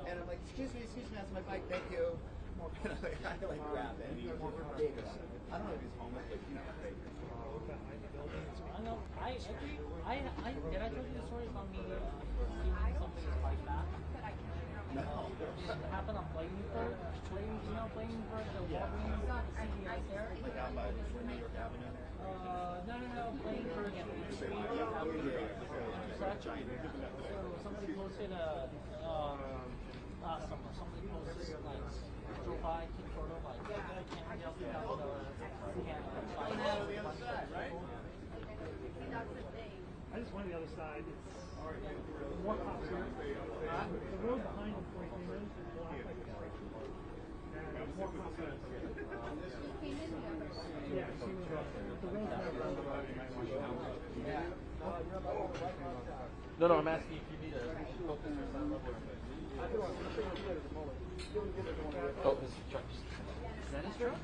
And I'm like, excuse me, that's my bike, thank you. I kind of like grab it. I don't know if he's homeless, but you know, I know. Did I tell you the story about me stealing somebody's bike back? no. It happened on Blankenburg. Blankenburg, the Walgreens CVS there. Like out by New York Avenue. No, Blankenburg and So somebody posted last summer. Somebody posted like drove by, took a photo, like can't help you out I just went to the other side. It's more cops here. The road behind him before he came in is blocked like a and more cops here. Yeah, she was the road's not No, I'm asking if you need a focus or something. Oh, this is Chuck. Is that his truck?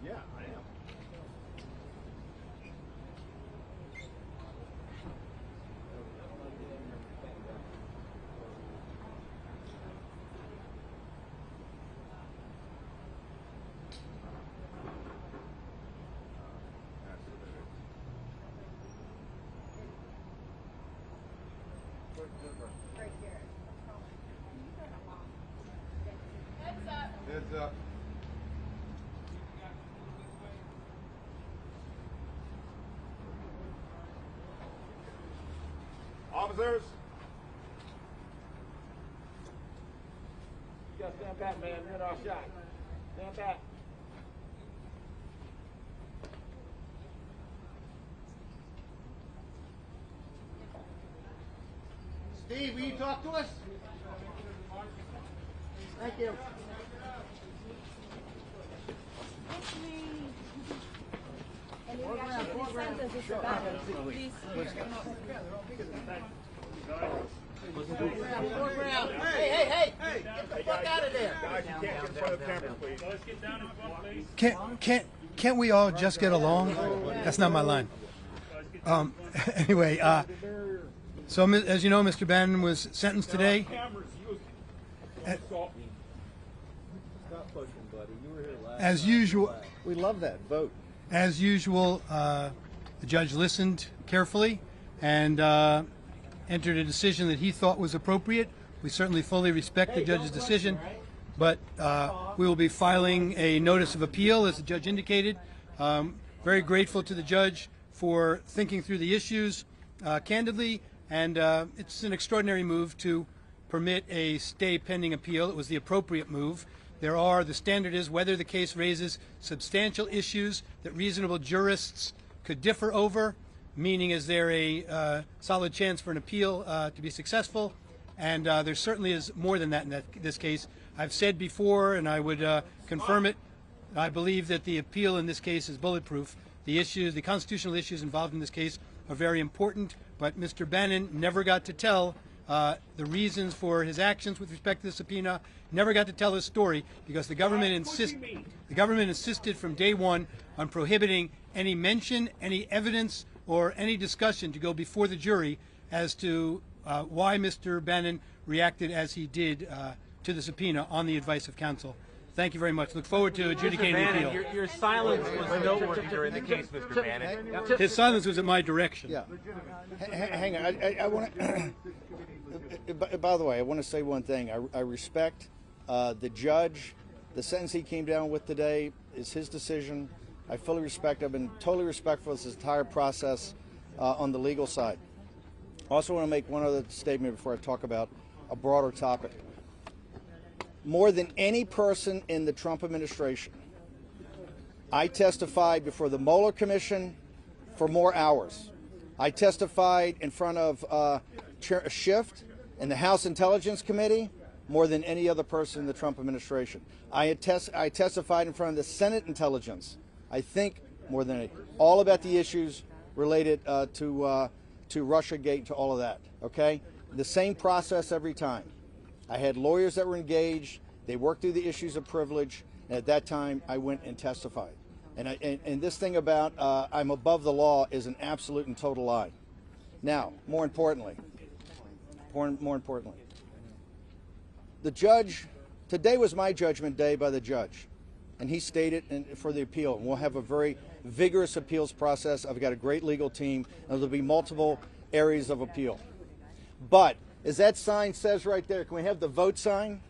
Yeah, I am. Right here. Heads up. Heads up. Officers! You gotta stand back, man. You're not shot. Stand back. Steve, will you talk to us? Thank you. And you actually sent us Mr. Bannon. Please. Hey! Get the fuck out of there! Guys, you can't get in front of the camera, please. Let's get down in front, please. Can't we all just get along? That's not my line. Anyway, so as you know, Mr. Bannon was sentenced today. As usual, We love that vote. As usual, the judge listened carefully and entered a decision that he thought was appropriate. We certainly fully respect the judge's decision, but we will be filing a notice of appeal, as the judge indicated. Very grateful to the judge for thinking through the issues candidly and it's an extraordinary move to permit a stay pending appeal. It was the appropriate move. The standard is whether the case raises substantial issues that reasonable jurists could differ over, meaning is there a solid chance for an appeal to be successful, and there certainly is more than that in this case. I've said before, and I would confirm it, I believe that the appeal in this case is bulletproof. The constitutional issues involved in this case are very important, but Mr. Bannon never got to tell the reasons for his actions with respect to the subpoena, never got to tell his story because the government insisted from day one on prohibiting any mention, any evidence, or any discussion to go before the jury as to why Mr. Bannon reacted as he did to the subpoena on the advice of counsel. Thank you very much. Look forward to adjudicating the appeal. Your silence was noteworthy during the case, Mr. Bannon. His silence was in my direction. Yeah. Hang on. I want to. By the way, I want to say one thing. I respect the judge. The sentence he came down with today is his decision. I fully respect. I've been totally respectful of this entire process on the legal side. I also want to make one other statement before I talk about a broader topic. More than any person in the Trump administration, I testified before the Mueller Commission for more hours. I testified in front of Chair Schiff in the House Intelligence Committee more than any other person in the Trump administration. I testified in front of the Senate Intelligence, I think more than any, all about the issues related to Russiagate, to all of that, okay? The same process every time. I had lawyers that were engaged. They worked through the issues of privilege, and at that time, I went and testified. And this thing about I'm above the law is an absolute and total lie. Now, more importantly, the judge, today was my judgment day by the judge, and he stated for the appeal, and we'll have a very vigorous appeals process. I've got a great legal team, and there'll be multiple areas of appeal. But as that sign says right there, can we have the vote sign?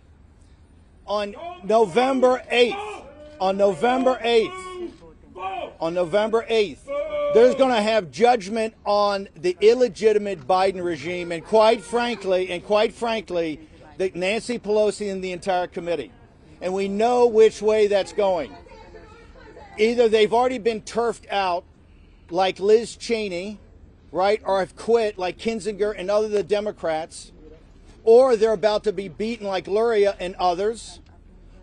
On November 8th, on November 8th, there's going to have judgment on the illegitimate Biden regime, and quite frankly, Nancy Pelosi and the entire committee. And we know which way that's going. Either they've already been turfed out like Liz Cheney, right, or have quit like Kinzinger and other the Democrats, or they're about to be beaten like Luria and others,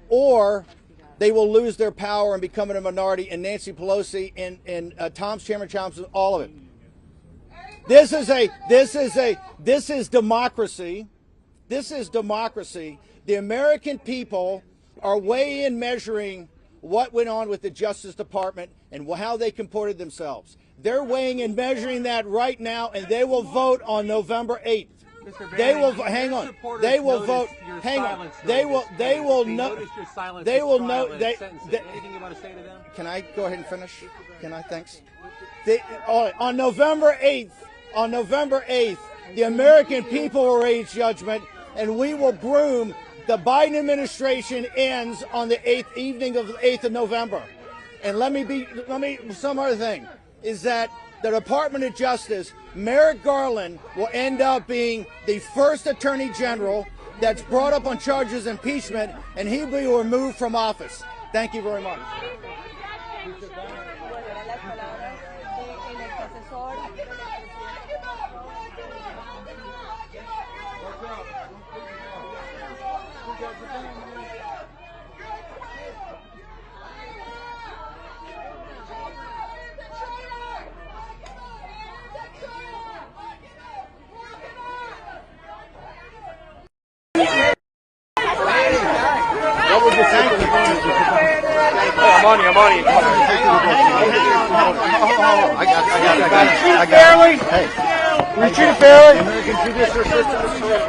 or they will lose their power and become a minority, and Nancy Pelosi and Chairman Thompson, all of it. This is democracy. This is democracy. The American people are weighing and measuring what went on with the Justice Department and how they comported themselves. They're weighing and measuring that right now, and they will vote on November 8th. They will hang on. They will vote. Hang on. They will know. They will know. Anything you want to say to them? Can I go ahead and finish? Can I? Thanks. On November 8th, the American people will raise judgment, and we will broom. The Biden administration ends on the 8th evening of the 8th of November. And some other thing is that the Department of Justice, Merrick Garland, will end up being the first Attorney General that's brought up on charges of impeachment, and he will be removed from office. Thank you very much. I'm on you. I got fairly. Hey. We treat fairly. American judicial system is correct.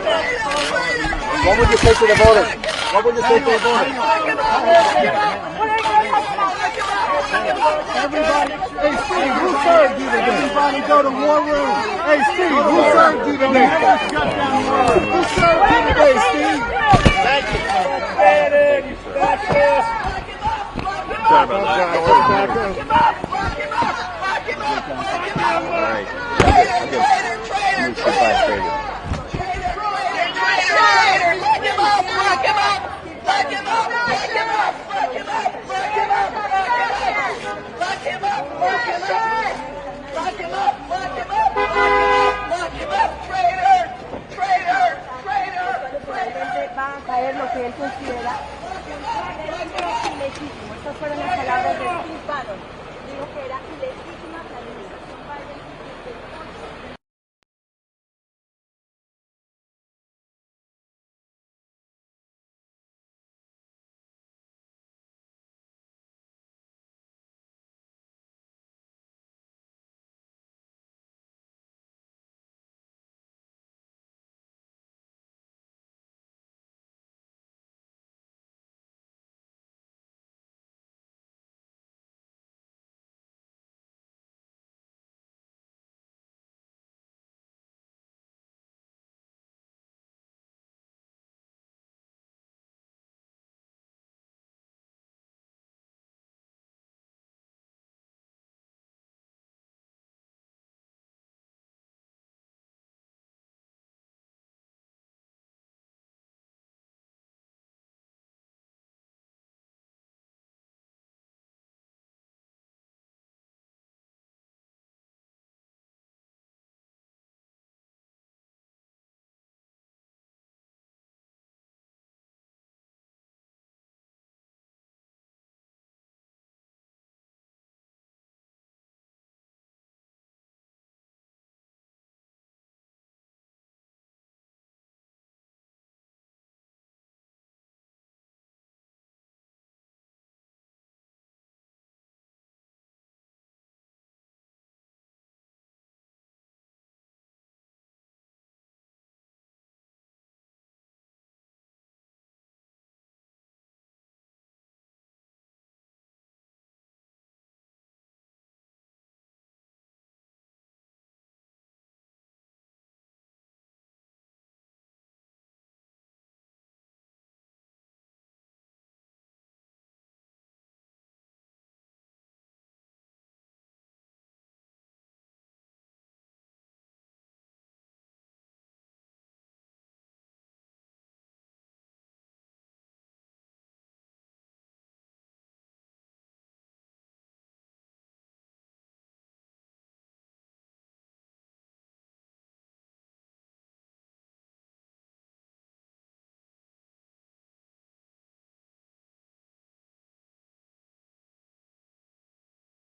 What would you say to the voters? Everybody, hey Steve, who served you today? Everybody go to war room. Hey Steve, who served you today? Who served you today, Steve? Thank you. Sorry about that. All right. considera